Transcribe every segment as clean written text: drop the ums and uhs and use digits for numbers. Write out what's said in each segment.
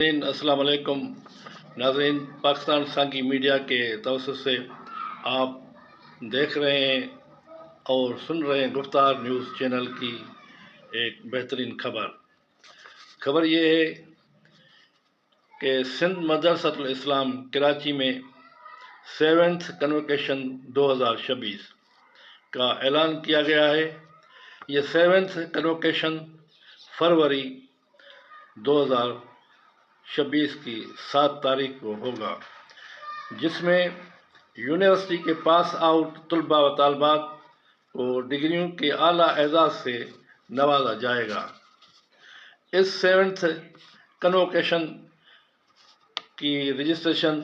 السلام علیکم ناظرین، پاکستان سانگی میڈیا کے توسط سے آپ دیکھ رہے ہیں اور سن رہے ہیں گفتار نیوز چینل کی ایک بہترین خبر یہ ہے کہ سندھ مدرسۃ الاسلام کراچی میں 7th کنوکیشن 2026 کا اعلان کیا گیا ہے۔ یہ 7th کنوکیشن فروری 2026 کی 7 تاریخ کو ہوگا، جس میں یونیورسٹی کے پاس آؤٹ طلباء و طالبات کو ڈگریوں کے اعلیٰ اعزاز سے نوازا جائے گا۔ اس 7th کنوکیشن کی رجسٹریشن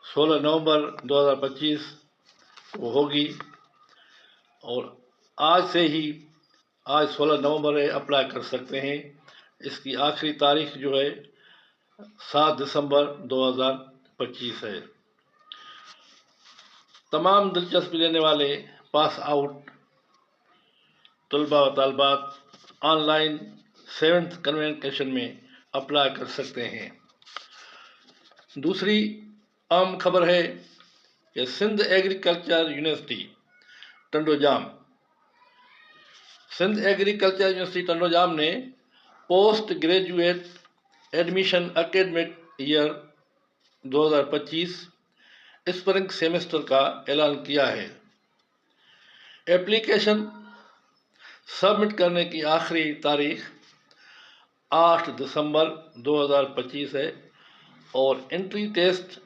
16 نومبر 2025 کو ہوگی اور آج 16 نومبر ہے اپلائی کر سکتے ہیں۔ اس کی آخری تاریخ جو ہے 7 دسمبر 2025 ہے۔ تمام دلچسپی لینے والے پاس آؤٹ طلباء و طالبات آن لائن 7th کنوکیشن میں اپلائی کر سکتے ہیں۔ دوسری اہم خبر ہے کہ سندھ ایگریکلچر یونیورسٹی ٹنڈو جام نے post graduate admission academic year 2025 spring semester کا اعلان کیا ہے۔ ایپلیکیشن سبمٹ کرنے کی آخری تاریخ 8 دسمبر 2025 ہے اور انٹری ٹیسٹ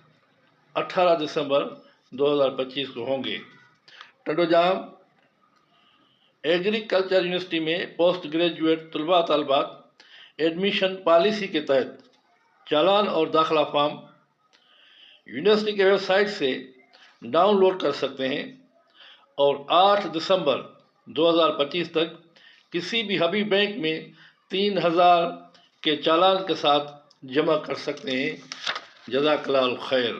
18 دسمبر 2025 کو ہوں گے۔ ٹنڈو جام ایگریکلچر یونیورسٹی میں پوسٹ گریجویٹ طلباء طالبات ایڈمیشن پالیسی کے تحت چالان اور داخلہ فارم یونیورسٹی کے ویب سائٹ سے ڈاؤن لوڈ کر سکتے ہیں اور 8 دسمبر 2025 تک کسی بھی حبی بینک میں 3000 کے چالان کے ساتھ جمع کر سکتے ہیں۔ جزاک اللہ خیر۔